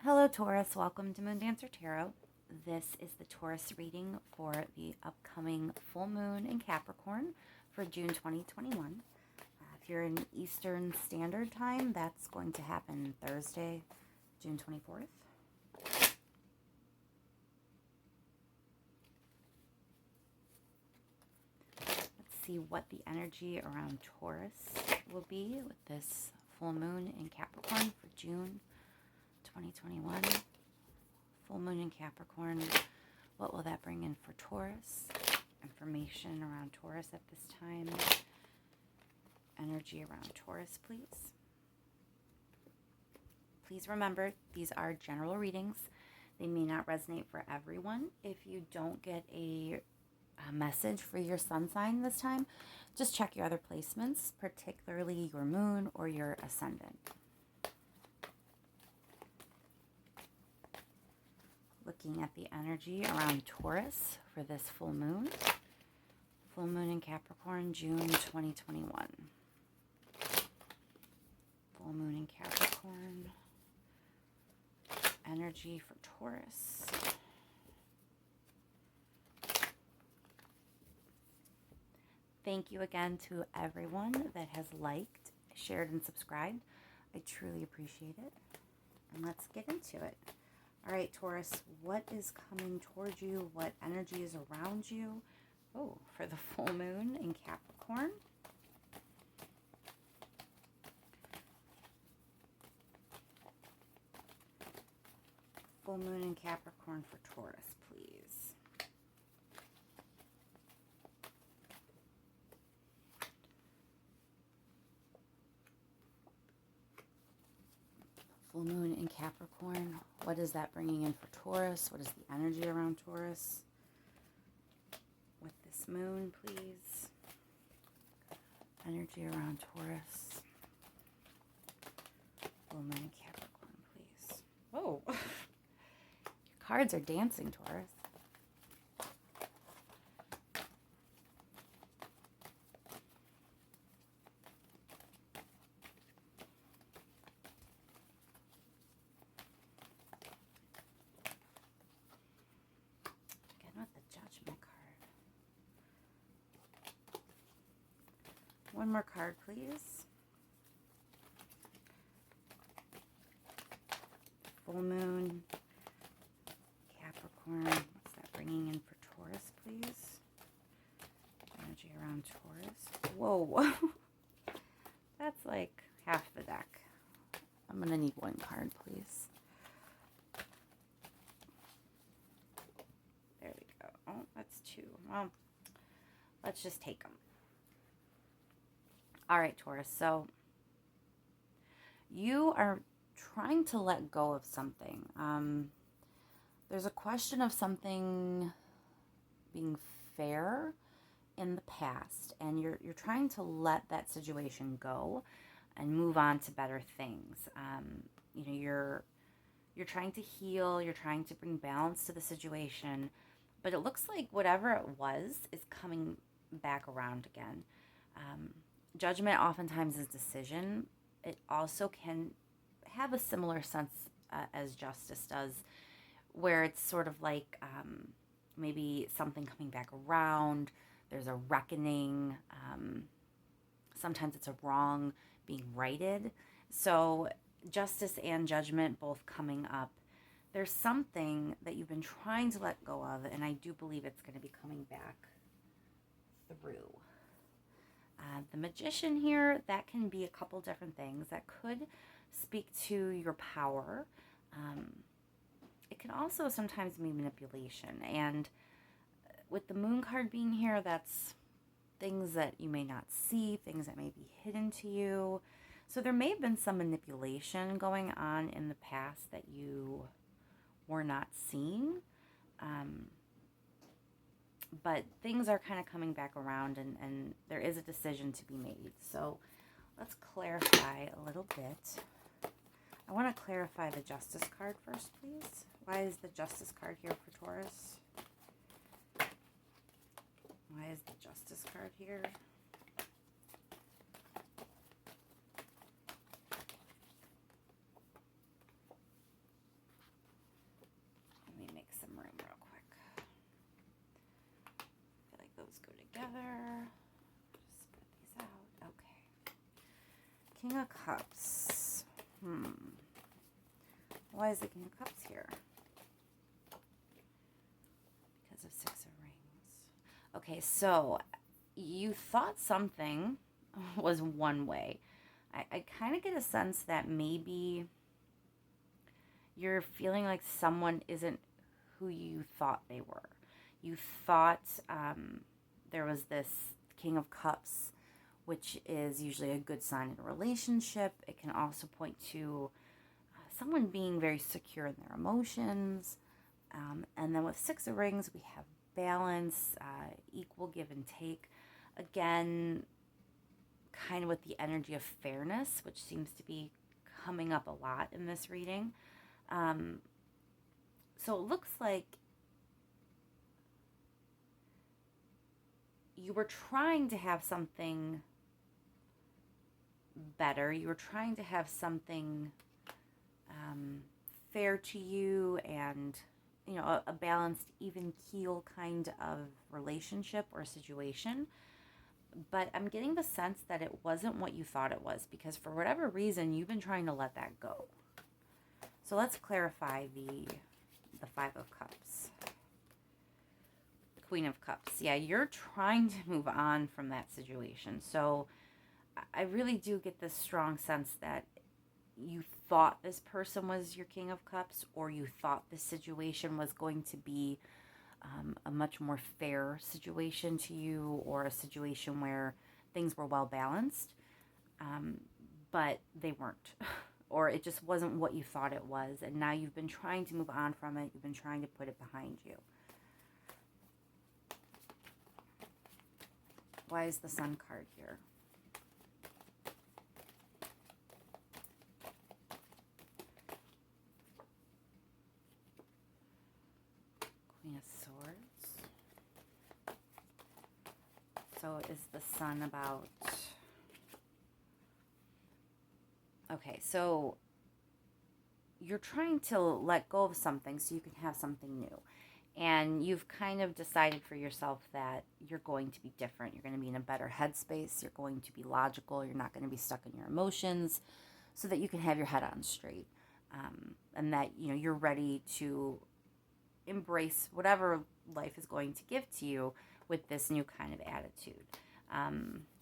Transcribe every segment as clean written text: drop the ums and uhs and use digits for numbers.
Hello Taurus, welcome to Moon Dancer Tarot. This is the Taurus reading for the upcoming full moon in Capricorn for June 2021. If you're in Eastern Standard Time, that's going to happen Thursday, June 24th. Let's see what the energy around Taurus will be with this full moon in Capricorn for June 2021. Full moon in Capricorn. What will that bring in for Taurus? Information around Taurus at this time. Energy around Taurus, please. Please remember, these are general readings. They may not resonate for everyone. If you don't get a message for your sun sign this time, just check your other placements, particularly your moon or your ascendant. Looking at the energy around Taurus for this full moon. Full moon in Capricorn, June 2021. Full moon in Capricorn. Energy for Taurus. Thank you again to everyone that has liked, shared, and subscribed. I truly appreciate it. And let's get into it. All right, Taurus, what is coming towards you? What energy is around you? Oh, for the full moon in Capricorn. Full moon in Capricorn for Taurus, please. Full moon in Capricorn. What is that bringing in for Taurus? What is the energy around Taurus with this moon, please? Energy around Taurus. Full moon in Capricorn, please. Whoa. Your cards are dancing, Taurus. One more card, please. Full moon, Capricorn. What's that bringing in for Taurus, please? Energy around Taurus. Whoa. That's like half the deck. I'm going to need one card, please. There we go. Oh, that's two. Well, let's just take them. All right, Taurus, so you are trying to let go of something. There's a question of something being fair in the past, and you're trying to let that situation go and move on to better things. You're trying to heal, you're trying to bring balance to the situation, but it looks like whatever it was is coming back around again. Judgment oftentimes is decision. It also can have a similar sense as justice does, where it's sort of like maybe something coming back around. There's a reckoning. Sometimes it's a wrong being righted. So justice and judgment both coming up. There's something that you've been trying to let go of, and I do believe it's going to be coming back through. The Magician here, that can be a couple different things. That could speak to your power. It can also sometimes be manipulation. And with the Moon card being here, that's things that you may not see, things that may be hidden to you. So there may have been some manipulation going on in the past that you were not seeing. But things are kind of coming back around, and there is a decision to be made. So let's clarify a little bit. I want to clarify the Justice card first, please. Why is the Justice card here for Taurus? Why is the Justice card here? King of Cups. Why is the King of Cups here? Because of Six of Rings. Okay, so you thought something was one way. I kind of get a sense that maybe you're feeling like someone isn't who you thought they were. You thought there was this King of Cups, which is usually a good sign in a relationship. It can also point to someone being very secure in their emotions. And then with Six of Rings, we have balance, equal give and take. Again, kind of with the energy of fairness, which seems to be coming up a lot in this reading. So it looks like you were trying to have something better. You were trying to have something fair to you and, you know, a balanced, even keel kind of relationship or situation. But I'm getting the sense that it wasn't what you thought it was, because for whatever reason, you've been trying to let that go. So let's clarify the Five of Cups. Queen of Cups. Yeah, you're trying to move on from that situation. So I really do get this strong sense that you thought this person was your King of Cups, or you thought this situation was going to be a much more fair situation to you, or a situation where things were well balanced, but they weren't. Or it just wasn't what you thought it was, and now you've been trying to move on from it. You've been trying to put it behind you. Why is the Sun card here? Queen of Swords. So is the Sun about... Okay, so you're trying to let go of something so you can have something new. And you've kind of decided for yourself that you're going to be different. You're going to be in a better headspace. You're going to be logical. You're not going to be stuck in your emotions, so that you can have your head on straight. And that, you know, you're ready to embrace whatever life is going to give to you with this new kind of attitude.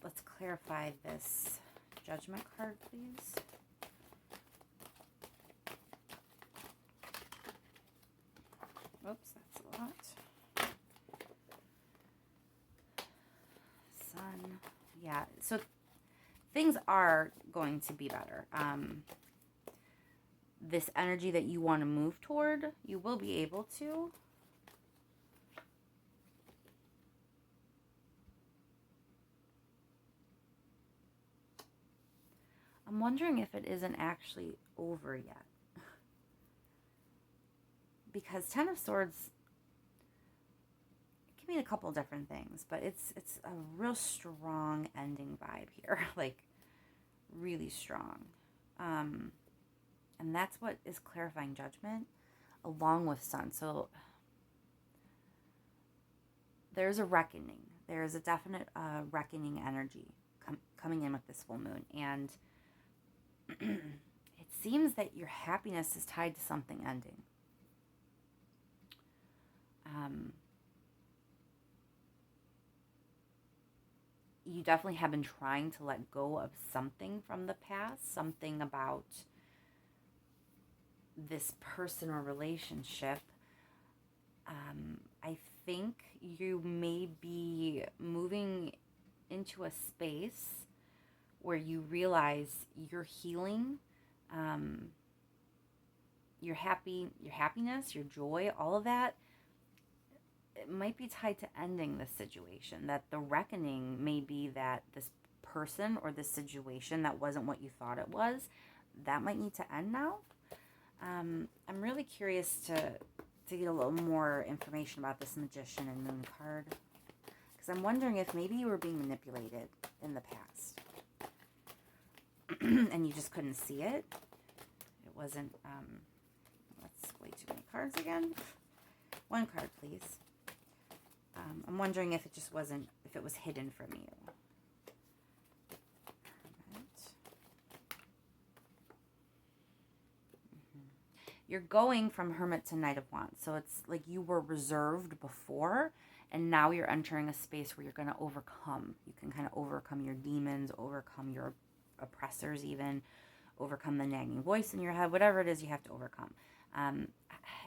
Let's clarify this Judgment card, please. Oops, that's a lot. Sun. Yeah, so things are going to be better. This energy that you want to move toward, you will be able to. I'm wondering if it isn't actually over yet. Because Ten of Swords, it can mean a couple different things, but it's a real strong ending vibe here. Like, really strong. And that's what is clarifying Judgment, along with Sun. So there's a reckoning. There's a definite reckoning energy coming in with this full moon. And it seems that your happiness is tied to something ending. You definitely have been trying to let go of something from the past, something about this person or relationship. I think you may be moving into a space where you realize your healing, your happiness, your joy, all of that, it might be tied to ending this situation. That the reckoning may be that this person or this situation that wasn't what you thought it was, that might need to end now. I'm really curious to get a little more information about this Magician and Moon card, because I'm wondering if maybe you were being manipulated in the past and you just couldn't see it. It wasn't, that's way too many cards again. One card, please. I'm wondering if it just wasn't, if it was hidden from you. Hermit. you're going from Hermit to Knight of Wands. So it's like you were reserved before, and now you're entering a space where you're going to overcome. You can kind of overcome your demons, overcome your oppressors, even overcome the nagging voice in your head, whatever it is you have to overcome. Um,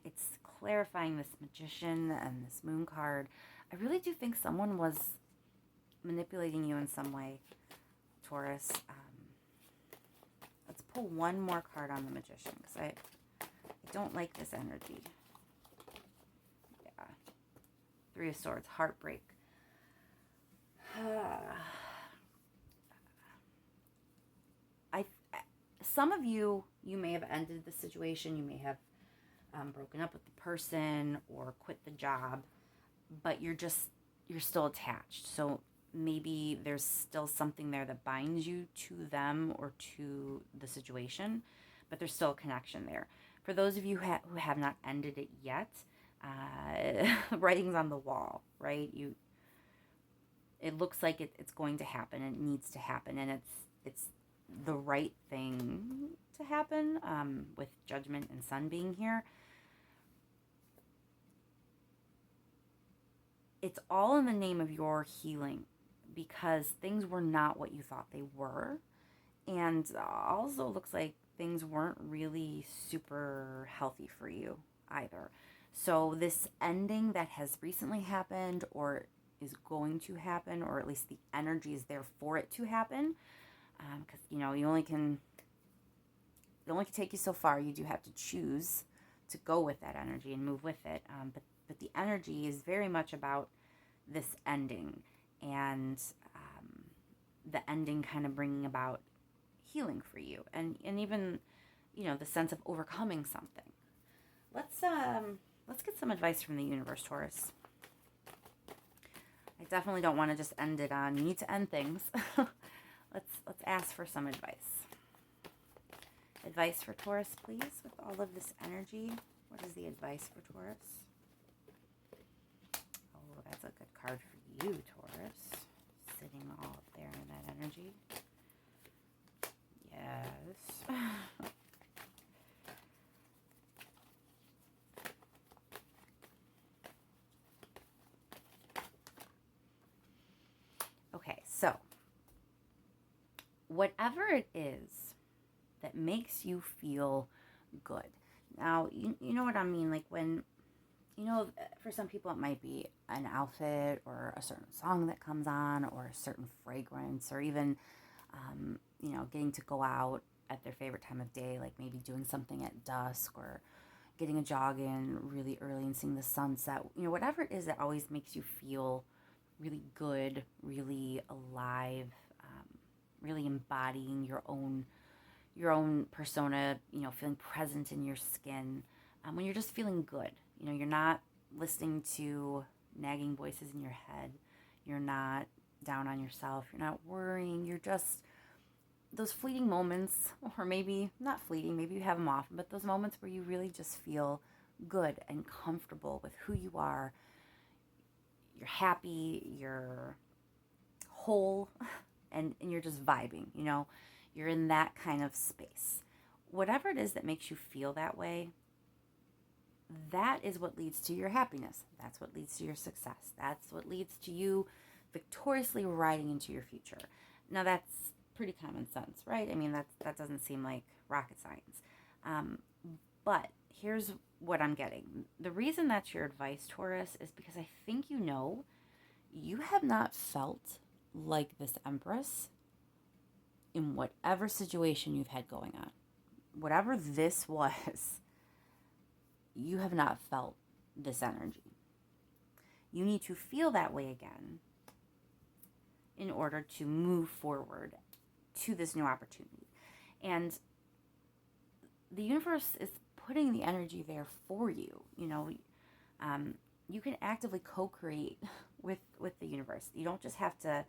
it's clarifying this Magician and this Moon card. I really do think someone was manipulating you in some way, Taurus. Let's pull one more card on the Magician, because I don't like this energy. Yeah. Three of Swords, heartbreak. Some of you may have ended the situation. You may have broken up with the person or quit the job, but you're still attached. So maybe there's still something there that binds you to them or to the situation, but there's still a connection there. For those of you who have not ended it yet, writing's on the wall, right? It looks like it's going to happen. It needs to happen, and it's the right thing to happen, with Judgment and Sun being here. It's all in the name of your healing, because things were not what you thought they were. And also looks like things weren't really super healthy for you either. So this ending that has recently happened, or is going to happen, or at least the energy is there for it to happen, because it only can take you so far. You do have to choose to go with that energy and move with it, but the energy is very much about this ending, and the ending kind of bringing about healing for you, and even the sense of overcoming something. Let's get some advice from the universe, Taurus. I definitely don't want to just end it on you need to end things. Let's ask for some advice. Advice for Taurus, please, with all of this energy. What is the advice for Taurus? Oh, that's a good card for you, Taurus. Sitting all up there in that energy. Yes. Okay, so whatever it is that makes you feel good. Now, you know what I mean? Like when, for some people it might be an outfit, or a certain song that comes on, or a certain fragrance, or even, getting to go out at their favorite time of day, like maybe doing something at dusk, or getting a jog in really early and seeing the sunset. Whatever it is that always makes you feel really good, really alive, really embodying your own persona, feeling present in your skin, when you're just feeling good. You're not listening to nagging voices in your head. You're not down on yourself. You're not worrying. You're just those fleeting moments, or maybe not fleeting, maybe you have them often, but those moments where you really just feel good and comfortable with who you are. You're happy, you're whole, and you're just vibing, You're in that kind of space. Whatever it is that makes you feel that way, that is what leads to your happiness. That's what leads to your success. That's what leads to you victoriously riding into your future. Now, that's pretty common sense, right? I mean, that doesn't seem like rocket science. But here's what I'm getting. The reason that's your advice, Taurus, is because I think you have not felt like this Empress in whatever situation you've had going on. Whatever this was, you have not felt this energy. You need to feel that way again in order to move forward to this new opportunity. And the universe is putting the energy there for you. You can actively co-create with the universe. You don't just have to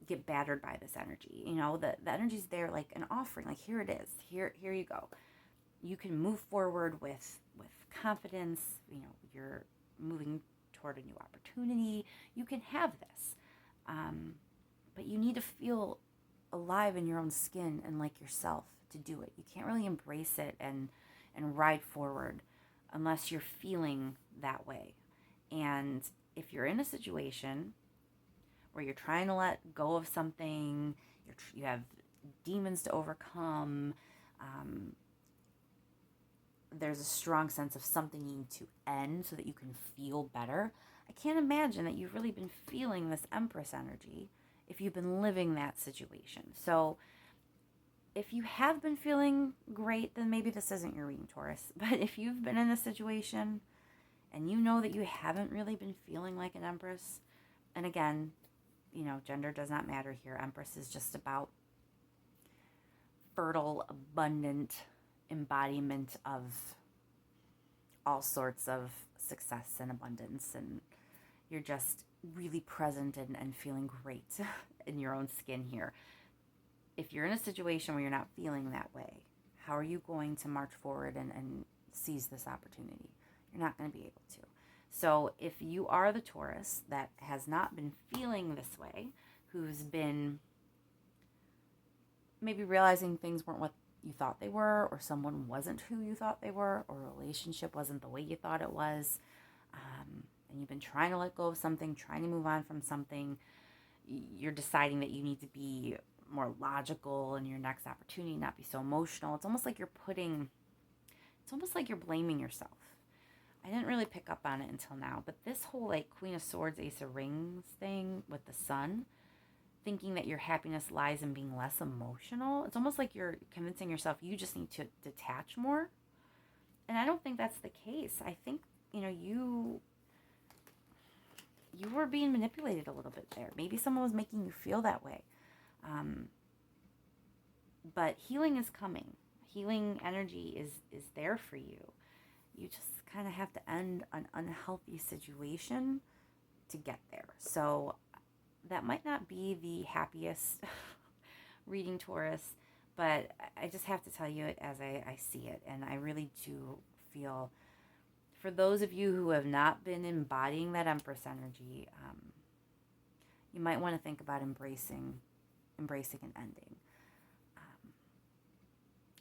get battered by this energy. The energy's there like an offering. Like, here it is. Here you go. You can move forward with confidence. You're moving toward a new opportunity. You can have this. But you need to feel alive in your own skin and like yourself to do it. You can't really embrace it and and ride forward unless you're feeling that way. And if you're in a situation where you're trying to let go of something, you have demons to overcome, there's a strong sense of something needing to end so that you can feel better. I can't imagine that you've really been feeling this Empress energy if you've been living that situation. So if you have been feeling great, then maybe this isn't your reading, Taurus. But if you've been in a situation and you know that you haven't really been feeling like an Empress, and again, gender does not matter here. Empress is just about fertile, abundant embodiment of all sorts of success and abundance, and you're just really present and feeling great in your own skin here. If you're in a situation where you're not feeling that way, how are you going to march forward and seize this opportunity? You're not going to be able to. So if you are the Taurus that has not been feeling this way, who's been maybe realizing things weren't what you thought they were, or someone wasn't who you thought they were, or a relationship wasn't the way you thought it was, and you've been trying to let go of something, trying to move on from something, you're deciding that you need to be more logical in your next opportunity, not be so emotional. It's almost like you're blaming yourself. I didn't really pick up on it until now, but this whole like Queen of Swords, Ace of Rings thing with the sun, thinking that your happiness lies in being less emotional, it's almost like you're convincing yourself you just need to detach more. And I don't think that's the case. I think, you were being manipulated a little bit there. Maybe someone was making you feel that way. But healing is coming. Healing energy is there for you. You just kind of have to end an unhealthy situation to get there. So that might not be the happiest reading, Taurus, but I just have to tell you it as I see it. And I really do feel, for those of you who have not been embodying that Empress energy, you might want to think about embracing and ending.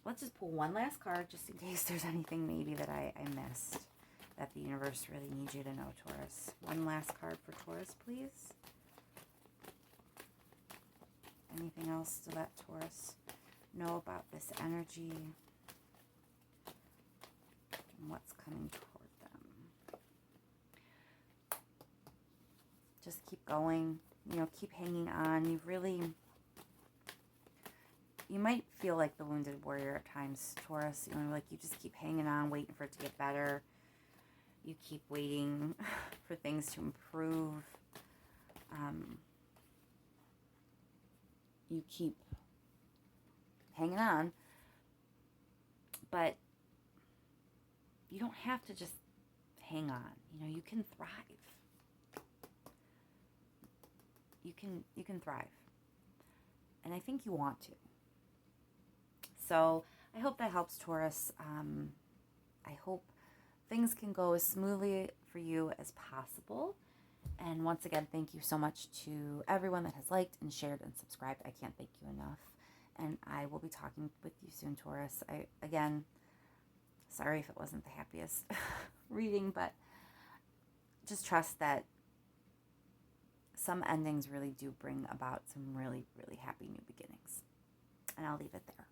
Let's just pull one last card just in case there's anything maybe that I missed that the universe really needs you to know, Taurus. One last card for Taurus, please. Anything else to let Taurus know about this energy and what's coming toward them? Just keep going, keep hanging on. You might feel like the wounded warrior at times, Taurus. Like you just keep hanging on, waiting for it to get better. You keep waiting for things to improve. You keep hanging on. But you don't have to just hang on. You can thrive. You can thrive. And I think you want to. So I hope that helps, Taurus. I hope things can go as smoothly for you as possible. And once again, thank you so much to everyone that has liked and shared and subscribed. I can't thank you enough. And I will be talking with you soon, Taurus. Again, sorry if it wasn't the happiest reading, but just trust that some endings really do bring about some really, really happy new beginnings. And I'll leave it there.